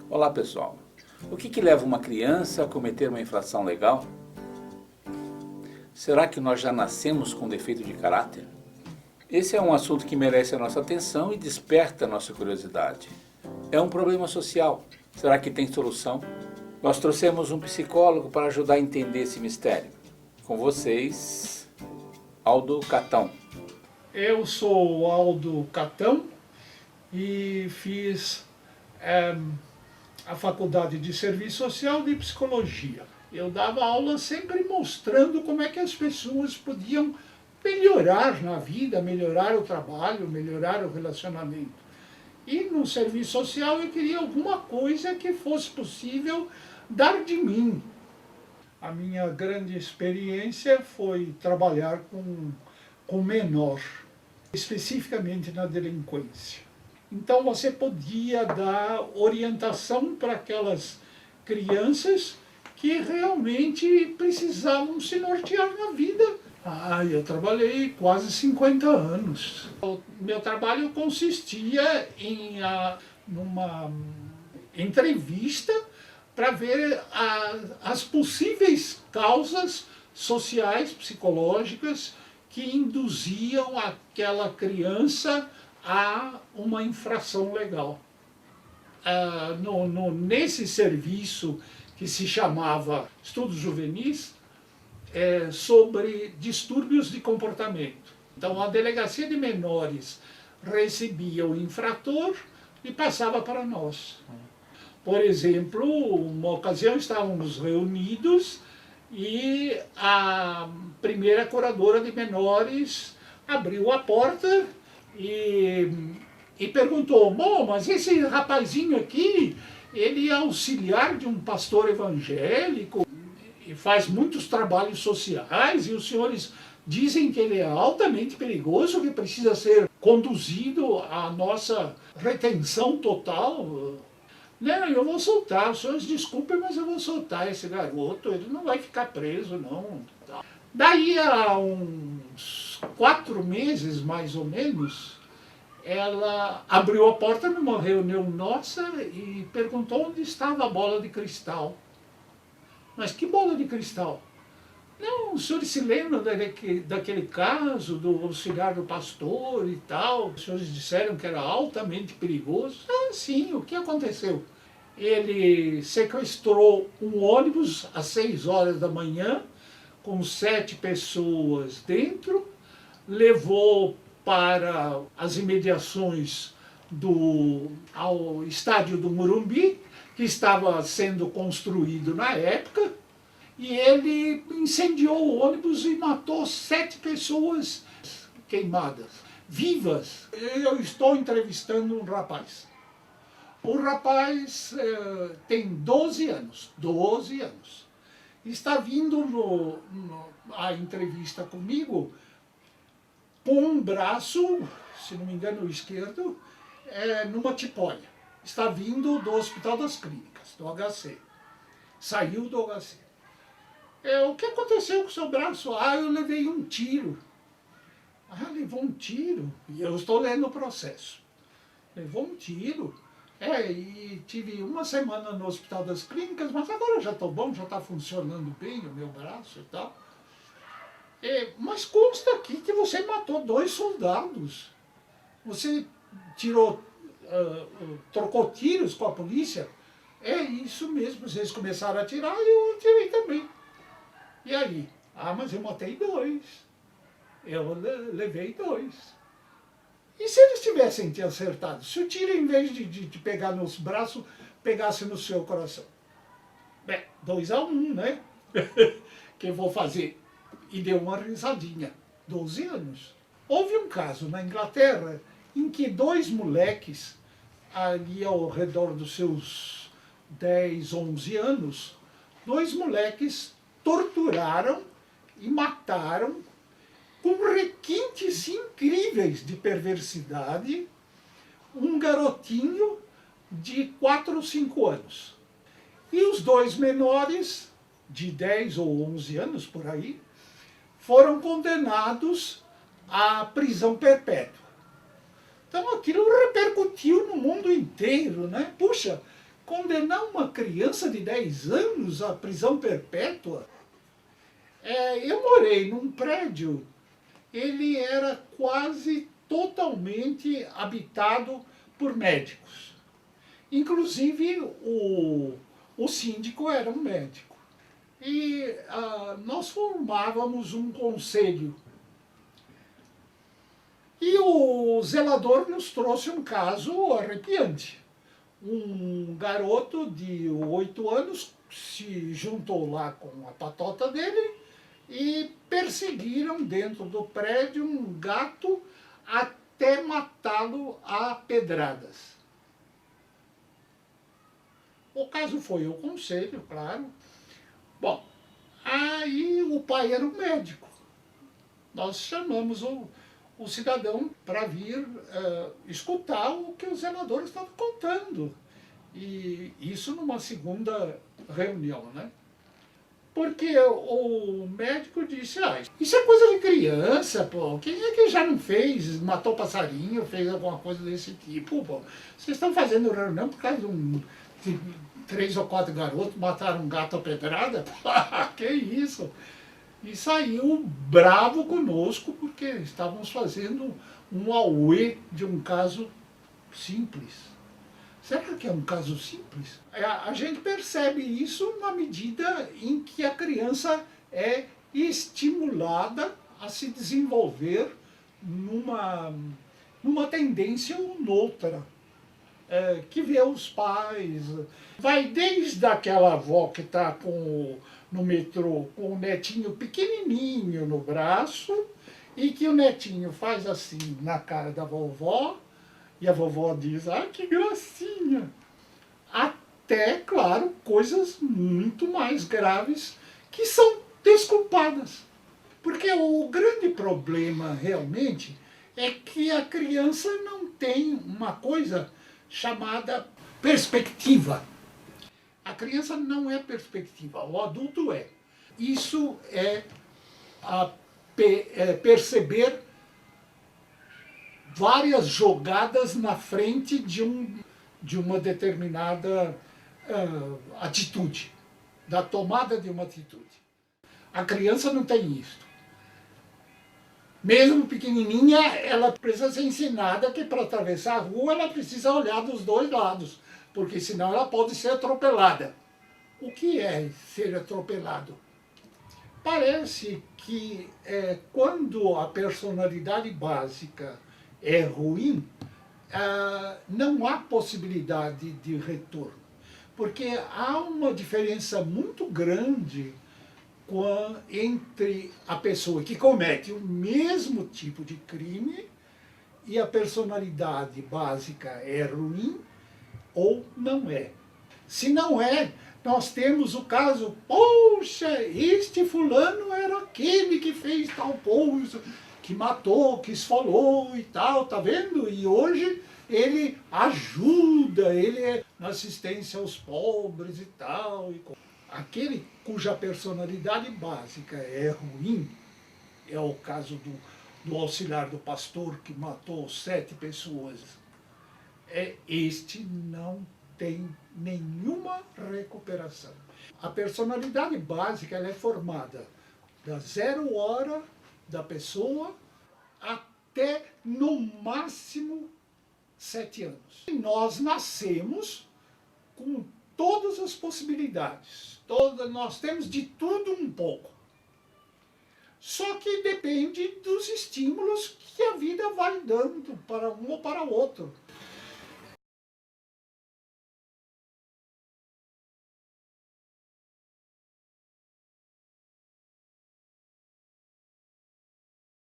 Olá pessoal, o que leva uma criança a cometer uma infração legal? Será que nós já nascemos com defeito de caráter? Esse é um assunto que merece a nossa atenção e desperta a nossa curiosidade. É um problema social, será que tem solução? Nós trouxemos um psicólogo para ajudar a entender esse mistério. Com vocês, Aldo Catão. Eu sou o Aldo Catão e fiz a Faculdade de Serviço Social de Psicologia. Eu dava aula sempre mostrando como é que as pessoas podiam melhorar na vida, melhorar o trabalho, melhorar o relacionamento. E no serviço social eu queria alguma coisa que fosse possível dar de mim. A minha grande experiência foi trabalhar com menor, especificamente na delinquência. Então você podia dar orientação para aquelas crianças que realmente precisavam se nortear na vida. Eu trabalhei quase 50 anos. O meu trabalho consistia em numa entrevista para ver as possíveis causas sociais, psicológicas, que induziam aquela criança a uma infração legal. Nesse serviço que se chamava Estudos Juvenis, sobre distúrbios de comportamento. Então a delegacia de menores recebia o infrator e passava para nós. Por exemplo, uma ocasião estávamos reunidos e a primeira curadora de menores abriu a porta e perguntou: bom, mas esse rapazinho aqui, ele é auxiliar de um pastor evangélico e faz muitos trabalhos sociais, e os senhores dizem que ele é altamente perigoso, que precisa ser conduzido à nossa retenção total. Não, eu vou soltar, os senhores desculpem, mas eu vou soltar esse garoto, ele não vai ficar preso, não. Daí a uns 4 meses, mais ou menos, ela abriu a porta numa reunião nossa e perguntou onde estava a bola de cristal. Mas que bola de cristal? Não, os senhores se lembram daquele caso do auxiliar do pastor e tal? Os senhores disseram que era altamente perigoso. Sim, o que aconteceu? Ele sequestrou um ônibus às 6 horas da manhã, com 7 pessoas dentro, levou para as imediações ao estádio do Morumbi, que estava sendo construído na época, e ele incendiou o ônibus e matou 7 pessoas queimadas, vivas. Eu estou entrevistando um rapaz. O rapaz tem 12 anos, está vindo à entrevista comigo com um braço, se não me engano o esquerdo, numa tipóia. Está vindo do Hospital das Clínicas, do HC. Saiu do HC. O que aconteceu com o seu braço? Eu levei um tiro. Levou um tiro? E eu estou lendo o processo. Levou um tiro. E tive 1 semana no Hospital das Clínicas, mas agora eu já estou bom, já está funcionando bem o meu braço e tal. Mas consta aqui que você matou 2 soldados. Você trocou tiros com a polícia? Isso mesmo, vocês começaram a atirar e eu atirei também. E aí? Mas eu matei 2. Eu levei 2. E se eles tivessem te acertado? Se o tiro, em vez de te pegar nos braços, pegasse no seu coração? 2-1, né? Que eu vou fazer? E deu uma risadinha. 12 anos. Houve um caso na Inglaterra em que 2 moleques, ali ao redor dos seus 10, 11 anos, 2 moleques torturaram e mataram, com requintes incríveis de perversidade, um garotinho de 4 ou 5 anos. E os 2 menores, de 10 ou 11 anos por aí, foram condenados à prisão perpétua. Então aquilo repercutiu no mundo inteiro, né? Puxa, condenar uma criança de 10 anos à prisão perpétua? Eu morei num prédio, ele era quase totalmente habitado por médicos. Inclusive, o síndico era um médico. E nós formávamos um conselho. E o zelador nos trouxe um caso arrepiante. Um garoto de 8 anos se juntou lá com a patota dele e perseguiram dentro do prédio um gato até matá-lo a pedradas. O caso foi ao conselho, claro. Bom, aí o pai era um médico. Nós chamamos o cidadão para vir escutar o que o zelador estava contando. E isso numa segunda reunião, né? Porque o médico disse, isso é coisa de criança, pô. Quem é que já não fez, matou passarinho, fez alguma coisa desse tipo, pô? Vocês estão fazendo reunião por causa de 3 ou 4 garotos mataram um gato a pedrada? Que isso? E saiu bravo conosco porque estávamos fazendo um auê de um caso simples. Será que é um caso simples? A gente percebe isso na medida em que a criança é estimulada a se desenvolver numa tendência ou noutra. Que vê os pais, vai desde aquela avó que está no metrô com o netinho pequenininho no braço e que o netinho faz assim na cara da vovó e a vovó diz, que gracinha. Até, claro, coisas muito mais graves que são desculpadas. Porque o grande problema realmente é que a criança não tem uma coisa chamada perspectiva. A criança não é perspectiva, o adulto é. Isso é perceber várias jogadas na frente de uma determinada atitude, da tomada de uma atitude. A criança não tem isso. Mesmo pequenininha, ela precisa ser ensinada que para atravessar a rua ela precisa olhar dos 2 lados, porque senão ela pode ser atropelada. O que é ser atropelado? Parece que quando a personalidade básica é ruim, não há possibilidade de retorno. Porque há uma diferença muito grande entre a pessoa que comete o mesmo tipo de crime e a personalidade básica é ruim ou não é. Se não é, nós temos o caso, poxa, este fulano era aquele que fez tal coisa, que matou, que esfolou e tal, tá vendo? E hoje ele ajuda, ele é na assistência aos pobres e tal. Aquele cuja personalidade básica é ruim, é o caso do auxiliar do pastor que matou 7 pessoas, este não tem nenhuma recuperação. A personalidade básica ela é formada da 0 hora da pessoa até, no máximo, 7 anos. E nós nascemos com todas as possibilidades. Nós temos de tudo um pouco. Só que depende dos estímulos que a vida vai dando para um ou para o outro.